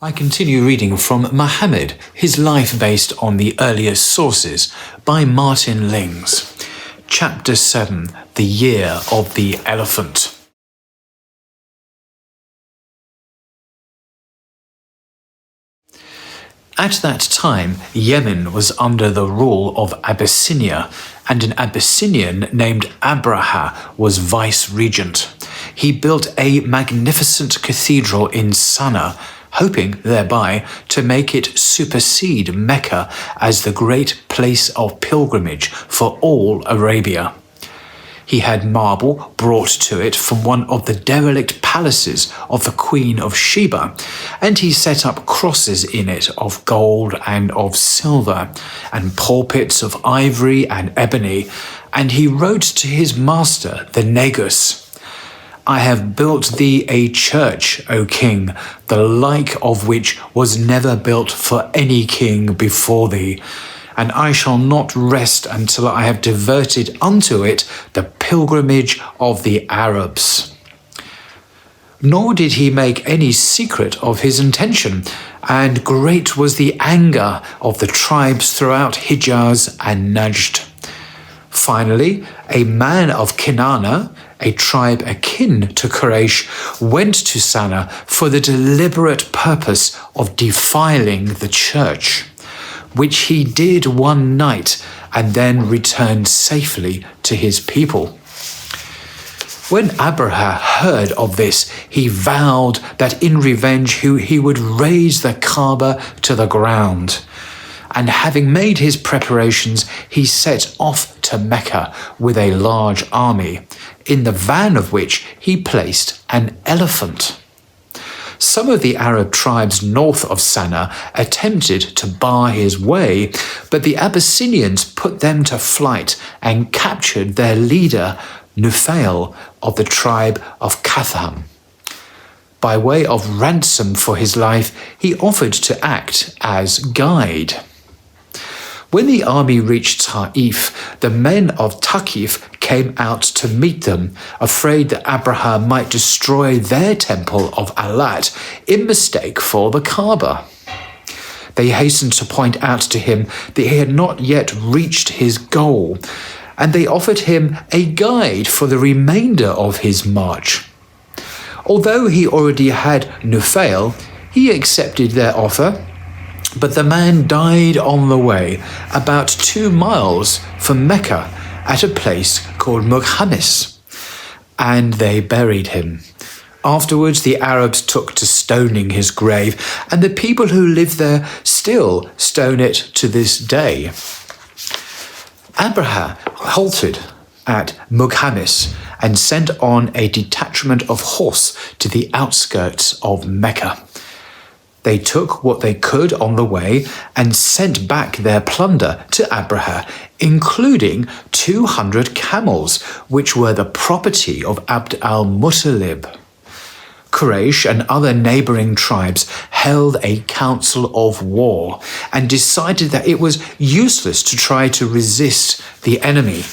I continue reading from Muhammad, his life based on the earliest sources, by Martin Lings. Chapter 7, The Year of the Elephant. At that time, Yemen was under the rule of Abyssinia, and an Abyssinian named Abraha was vice-regent. He built a magnificent cathedral in Sana'a, hoping thereby to make it supersede Mecca as the great place of pilgrimage for all Arabia. He had marble brought to it from one of the derelict palaces of the Queen of Sheba, and he set up crosses in it of gold and of silver, and pulpits of ivory and ebony, and he wrote to his master, the Negus, I have built thee a church, O king, the like of which was never built for any king before thee, and I shall not rest until I have diverted unto it the pilgrimage of the Arabs. Nor did he make any secret of his intention, and great was the anger of the tribes throughout Hijaz and Najd. Finally, a man of Kinana, a tribe akin to Quraysh, went to Sana'a for the deliberate purpose of defiling the church, which he did one night and then returned safely to his people. When Abraha heard of this, he vowed that in revenge he would raze the Kaaba to the ground. And having made his preparations, he set off to Mecca with a large army, in the van of which he placed an elephant. Some of the Arab tribes north of Sana'a attempted to bar his way, but the Abyssinians put them to flight and captured their leader, Nufail, of the tribe of Katham. By way of ransom for his life, he offered to act as guide. When the army reached Ta'if, the men of Thaqif came out to meet them, afraid that Abraha might destroy their temple of Alat in mistake for the Kaaba. They hastened to point out to him that he had not yet reached his goal, and they offered him a guide for the remainder of his march. Although he already had Nufail, he accepted their offer, but the man died on the way, about 2 miles from Mecca, at a place called Mukhamis, and they buried him. Afterwards, the Arabs took to stoning his grave, and the people who live there still stone it to this day. Abraha halted at Mukhamis and sent on a detachment of horse to the outskirts of Mecca. They took what they could on the way and sent back their plunder to Abraha, including 200 camels, which were the property of Abd al-Muttalib. Quraysh and other neighboring tribes held a council of war and decided that it was useless to try to resist the enemy.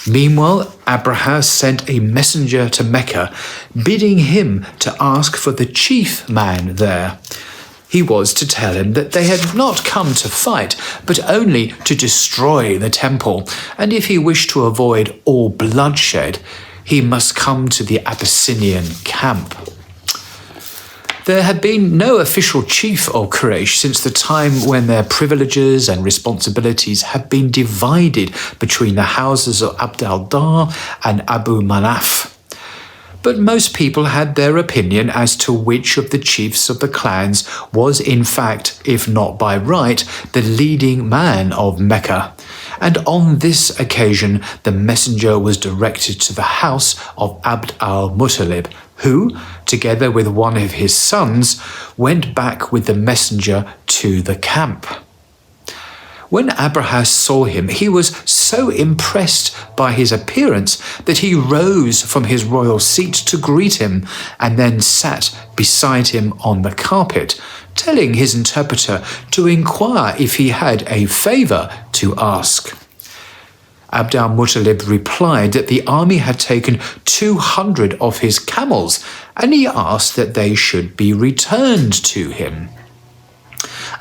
Meanwhile, Abraha sent a messenger to Mecca, bidding him to ask for the chief man there. He was to tell him that they had not come to fight, but only to destroy the temple, and if he wished to avoid all bloodshed, he must come to the Abyssinian camp. There had been no official chief of Quraysh since the time when their privileges and responsibilities had been divided between the houses of Abd al-Dar and Abu Manaf. But most people had their opinion as to which of the chiefs of the clans was in fact, if not by right, the leading man of Mecca. And on this occasion, the messenger was directed to the house of Abd al-Muttalib, who, together with one of his sons, went back with the messenger to the camp. When Abraha saw him, he was so impressed by his appearance that he rose from his royal seat to greet him and then sat beside him on the carpet, telling his interpreter to inquire if he had a favor to ask. Abdal-Muttalib replied that the army had taken 200 of his camels, and he asked that they should be returned to him.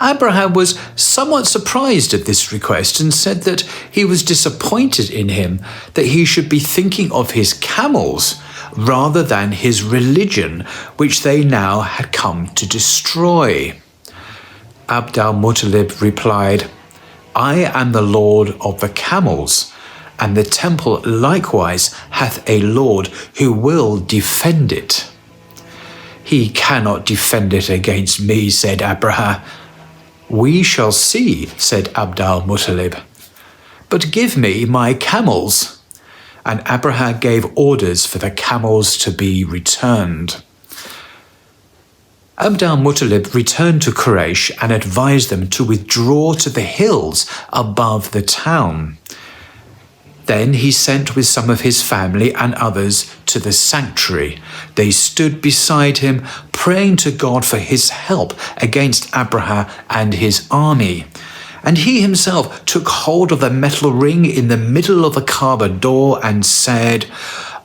Abraha was somewhat surprised at this request and said that he was disappointed in him, that he should be thinking of his camels rather than his religion, which they now had come to destroy. Abdal-Muttalib replied, "I am the Lord of the camels, and the temple likewise hath a Lord who will defend it." "He cannot defend it against me," said Abraha. "We shall see," said Abdal-Muttalib. "But give me my camels." And Abraha gave orders for the camels to be returned. Abdal-Muttalib returned to Quraysh and advised them to withdraw to the hills above the town. Then he sent with some of his family and others to the sanctuary. They stood beside him, praying to God for his help against Abraha and his army. And he himself took hold of the metal ring in the middle of the Kaaba door and said,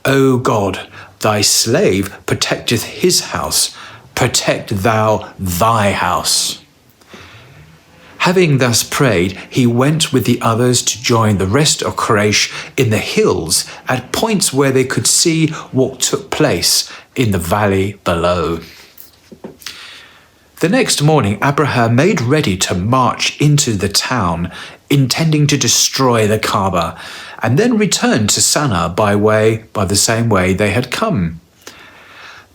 "O God, thy slave protecteth his house. Protect thou thy house." Having thus prayed, he went with the others to join the rest of Quraysh in the hills at points where they could see what took place in the valley below. The next morning, Abraha made ready to march into the town, intending to destroy the Kaaba, and then return to Sana'a by the same way they had come.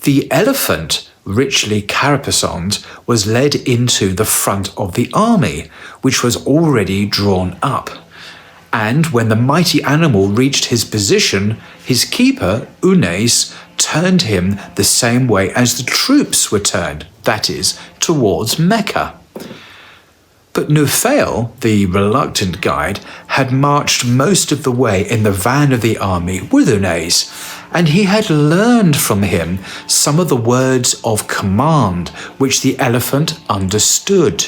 The elephant, richly caparisoned, was led into the front of the army, which was already drawn up. And when the mighty animal reached his position, his keeper, Unais, turned him the same way as the troops were turned, that is, towards Mecca. But Nufail, the reluctant guide, had marched most of the way in the van of the army with Unais, and he had learned from him some of the words of command which the elephant understood.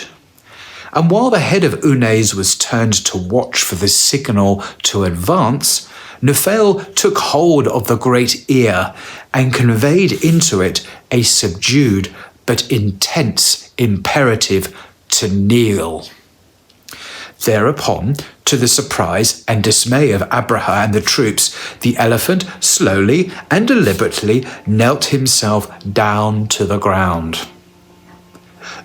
And while the head of Unais was turned to watch for the signal to advance, Nufail took hold of the great ear and conveyed into it a subdued but intense imperative to kneel. Thereupon, to the surprise and dismay of Abraha and the troops, the elephant slowly and deliberately knelt himself down to the ground.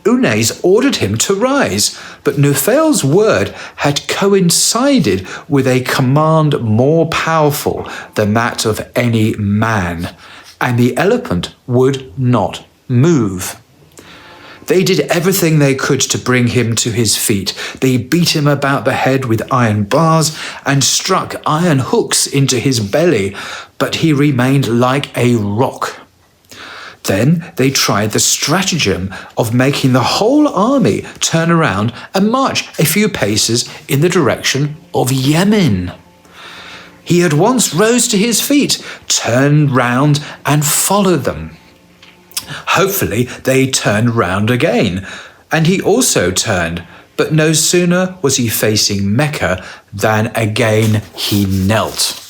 Unais ordered him to rise, but Nufail's word had coincided with a command more powerful than that of any man, and the elephant would not move. They did everything they could to bring him to his feet. They beat him about the head with iron bars and struck iron hooks into his belly, but he remained like a rock. Then they tried the stratagem of making the whole army turn around and march a few paces in the direction of Yemen. He at once rose to his feet, turned round and followed them. Hopefully they turned round again, and he also turned, but no sooner was he facing Mecca than again he knelt.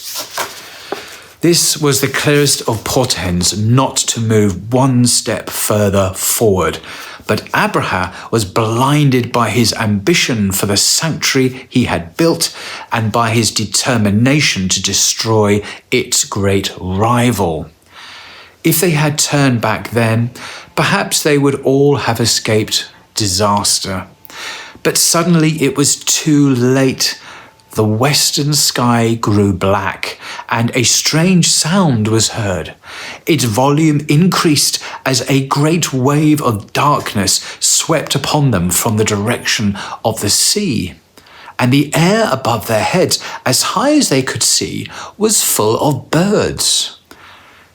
This was the clearest of portents not to move one step further forward, but Abraha was blinded by his ambition for the sanctuary he had built and by his determination to destroy its great rival. If they had turned back then, perhaps they would all have escaped disaster. But suddenly it was too late. The western sky grew black, and a strange sound was heard. Its volume increased as a great wave of darkness swept upon them from the direction of the sea. And the air above their heads, as high as they could see, was full of birds.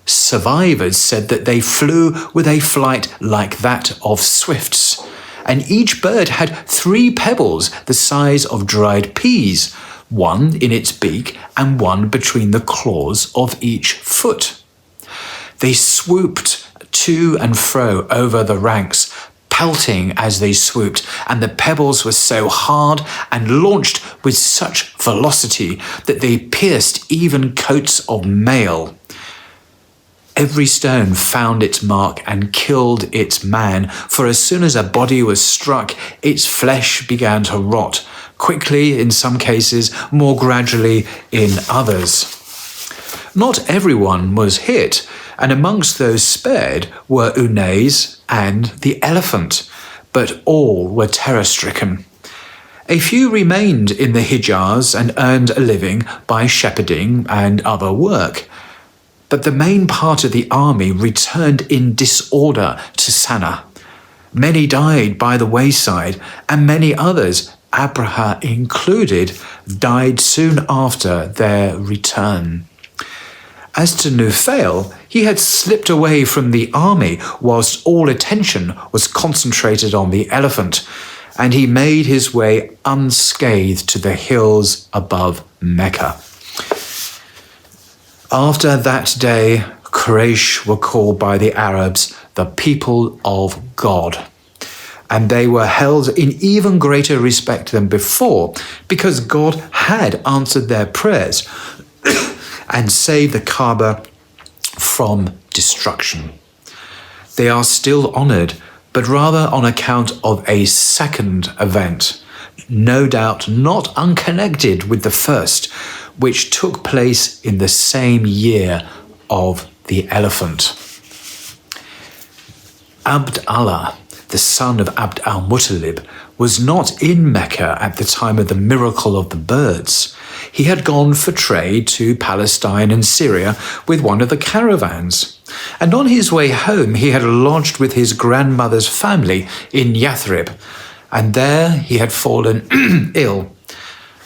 Survivors said that they flew with a flight like that of swifts, and each bird had 3 pebbles the size of dried peas, one in its beak and one between the claws of each foot. They swooped to and fro over the ranks, pelting as they swooped, and the pebbles were so hard and launched with such velocity that they pierced even coats of mail. Every stone found its mark and killed its man, for as soon as a body was struck, its flesh began to rot, quickly in some cases, more gradually in others. Not everyone was hit, and amongst those spared were Unays and the elephant, but all were terror-stricken. A few remained in the Hijaz and earned a living by shepherding and other work. But the main part of the army returned in disorder to Sana'a. Many died by the wayside, and many others, Abraha included, died soon after their return. As to Nufail, he had slipped away from the army whilst all attention was concentrated on the elephant, and he made his way unscathed to the hills above Mecca. After that day, Quraysh were called by the Arabs the people of God, and they were held in even greater respect than before because God had answered their prayers and saved the Kaaba from destruction. They are still honoured, but rather on account of a second event, no doubt not unconnected with the first, which took place in the same year of the elephant. Abd Allah, the son of Abd al-Muttalib, was not in Mecca at the time of the miracle of the birds. He had gone for trade to Palestine and Syria with one of the caravans, and on his way home he had lodged with his grandmother's family in Yathrib, and there he had fallen ill.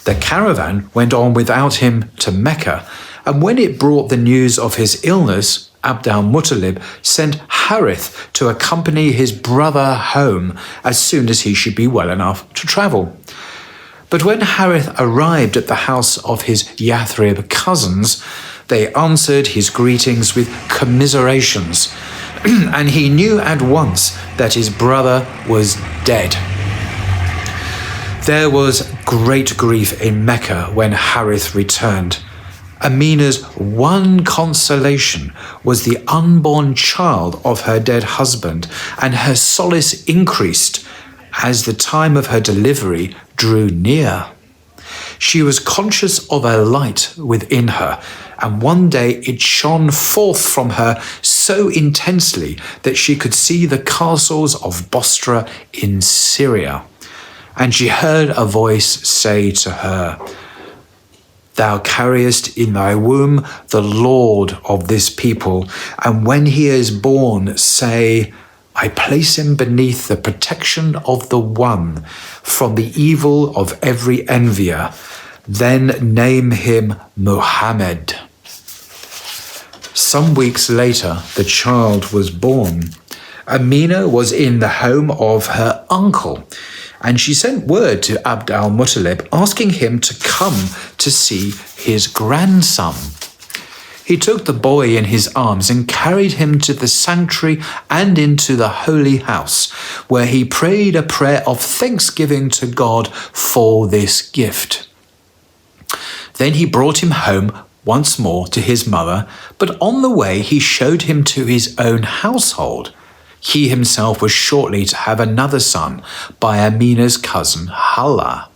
The caravan went on without him to Mecca, and when it brought the news of his illness, Abd al-Muttalib sent Harith to accompany his brother home as soon as he should be well enough to travel. But when Harith arrived at the house of his Yathrib cousins, they answered his greetings with commiserations, and he knew at once that his brother was dead. There was great grief in Mecca when Harith returned. Amina's one consolation was the unborn child of her dead husband, and her solace increased as the time of her delivery drew near. She was conscious of a light within her, and one day it shone forth from her so intensely that she could see the castles of Bostra in Syria. And she heard a voice say to her, "Thou carriest in thy womb the Lord of this people, and when he is born, say, I place him beneath the protection of the One, from the evil of every envier. Then name him Muhammad." Some weeks later, the child was born. Amina was in the home of her uncle, and she sent word to Abd al-Muttalib asking him to come to see his grandson. He took the boy in his arms and carried him to the sanctuary and into the holy house, where he prayed a prayer of thanksgiving to God for this gift. Then he brought him home once more to his mother, but on the way he showed him to his own household. He himself was shortly to have another son by Amina's cousin Hala.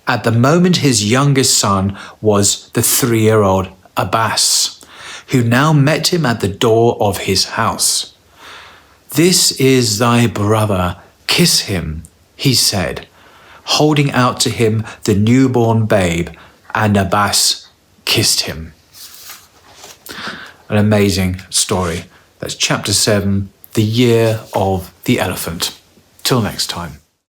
At the moment his youngest son was the 3-year-old Abbas, who now met him at the door of his house. "This is thy brother, kiss him," he said, holding out to him the newborn babe, and Abbas kissed him. An amazing story. That's chapter 7, the year of the elephant. Till next time.